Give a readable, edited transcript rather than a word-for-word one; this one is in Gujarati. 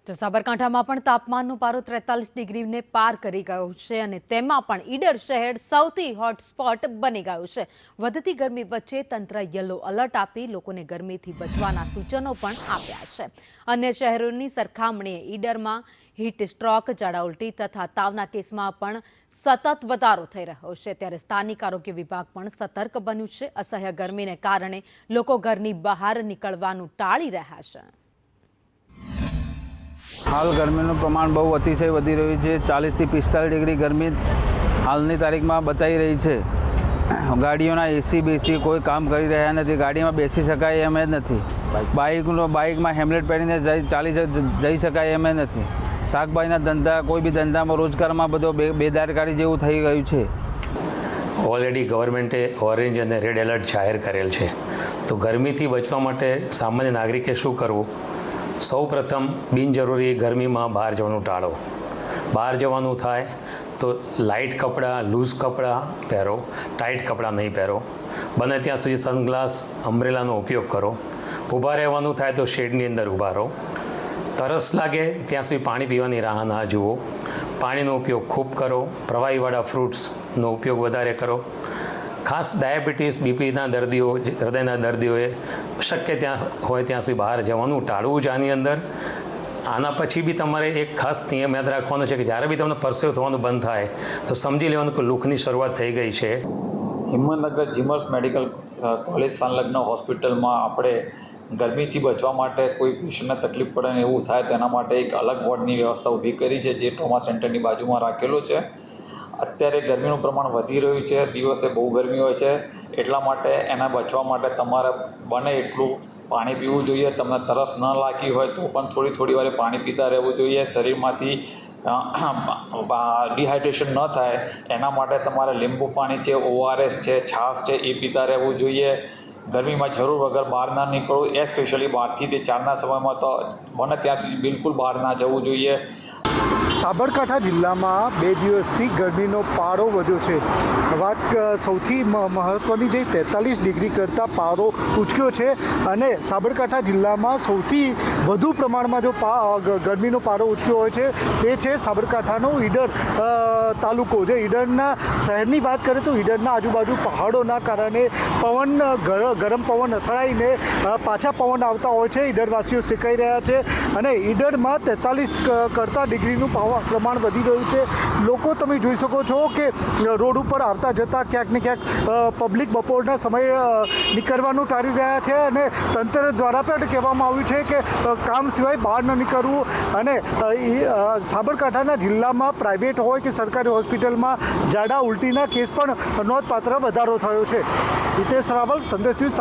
તો સાબરકાંઠામાં પણ તાપમાનનો પારો 43 ડિગ્રીને પાર કરી ગયો છે અને તેમાં પણ ઈડર શહેર સૌથી હોટસ્પોટ બની ગયું છે। વધતી ગરમી વચ્ચે તંત્ર યલો એલર્ટ આપી લોકોને ગરમીથી બચવાના સૂચનો પણ આપ્યા છે। અન્ય શહેરોની સરખામણીએ ઈડરમાં હીટ સ્ટ્રોક, ઝાડા ઉલટી તથા તાવના કેસમાં પણ સતત વધારો થઈ રહ્યો છે। ત્યારે સ્થાનિક આરોગ્ય વિભાગ પણ સતર્ક બન્યું છે। અસહ્ય ગરમીને કારણે લોકો ઘરની બહાર નીકળવાનું ટાળી રહ્યા છે। हाल गर्मी प्रमाण बहु अतिशय वधी रही है। 40 થી 45 डिग्री गर्मी हालनी तारीख में बताई रही है। गाड़ीओना एसी बेसी कोई काम करी रहा नहीं, गाड़ी में बेसी शकाय एम नहीं। बाइक में हेमलेट पहरीने चाली जई शकाय एम नहीं। शाकभाजीना धंधा कोई भी धंधा में रोजगार में बधो बेदरकारी जेवुं थई गयुं छे। ऑलरेडी गवर्नमेंटे ऑरेंज और रेड एलर्ट जाहिर करेल है। तो गर्मी थी बचवा माटे सामान्य नागरिके शुं करवुं? सौ प्रथम बिनजरूरी गर्मी में बहार जवानुं टाळो। बहार जवानुं थाय तो लाइट कपड़ा, लूज कपड़ा पहरो, टाइट कपड़ा नहीं पहरो। बने त्यां सुधी सनग्लास, अम्ब्रेलानो उपयोग करो। ऊभा रहेवानुं थाय तो शेडनी अंदर ऊभा रहो। तरस लागे त्यां सुधी पाणी पीवानी राह ना जुओ। पाणीनो उपयोग खूब करो। प्रवाहीवाळा फ्रूट्सनो उपयोग वधारे करो। खास डायबिटीज, बीपीना दर्दीओ, हृदयना दर्दीओए शक्य त्यां होय त्यां सुधी बहार जवानुं टाळवुं ज आनी अंदर। आना पछी बी तमारे एक खास नियम याद राखवानो छे कि ज्यारे बी तमने परसेવો थवानुं बंध थाय तो समजी लेवानुं कि लूकनी शरूआत थई गई छे। हिम्मतनगर जीमर्स मेडिकल कॉलेज संलग्न हॉस्पिटल में આપણે ગરમીથી બચવા માટે કોઈ પેશન્ટને તકલીફ પડે ને એવું થાય તેના માટે એક અલગ વોર્ડની વ્યવસ્થા ઊભી કરી છે, જે ટ્રોમા સેન્ટરની બાજુમાં રાખેલો છે। અત્યારે ગરમીનું પ્રમાણ વધી રહ્યું છે, દિવસે બહુ ગરમી હોય છે, એટલા માટે એના બચવા માટે તમારે બને એટલું પાણી પીવું જોઈએ। તમને તરસ ન લાગી હોય તો પણ થોડી થોડી વારે પાણી પીતા રહેવું જોઈએ। શરીરમાંથી ડિહાઇડ્રેશન ન થાય એના માટે તમારે લીંબુ પાણી છે, ORS છે, છાશ છે એ પીતા રહેવું જોઈએ। ગરમીમાં જરૂર વગર બહાર ના નીકળવું, એસ્પેશિયલી 12 થી 4ના સમયમાં તો બને ત્યાં સુધી બિલકુલ બહાર ના જવું જોઈએ। સાબરકાંઠા જિલ્લામાં 2 દિવસથી ગરમીનો પારો વધ્યો છે। વાત સૌથી મહત્ત્વની જે 43 ડિગ્રી કરતાં પારો ઉચક્યો છે અને સાબરકાંઠા જિલ્લામાં સૌથી વધુ પ્રમાણમાં જો ગરમીનો પારો ઉચક્યો હોય છે તે છે સાબરકાંઠાનો ઈડર તાલુકો। જે ઈડરના શહેરની વાત કરીએ તો ઈડરના આજુબાજુ પહાડોના કારણે પવન ગરમ પવન અથડાઈને પાછા પવન આવતા હોય છે। ઈડરવાસીઓ શેકાઈ રહ્યા છે અને ઈડરમાં 43 કરતાં ડિગ્રીનું પ્રમાણ વધી રહ્યું છે। લોકો તમે જોઈ શકો છો કે રોડ ઉપર આવતા જતા ક્યાંક ને ક્યાંક પબ્લિક બપોરના સમયે નીકળવાનું ટાળી રહ્યા છે અને તંત્ર દ્વારા પણ કહેવામાં આવ્યું છે કે કામ સિવાય બહાર ન નીકળવું। અને સાબરકાંઠાના જિલ્લામાં પ્રાઇવેટ હોય કે સરકારી હોસ્પિટલમાં ઝાડા ઉલટીના કેસ પણ નોંધપાત્ર વધારો થયો છે। હિતેશ રાવલ, સંદેશ ન્યૂઝ।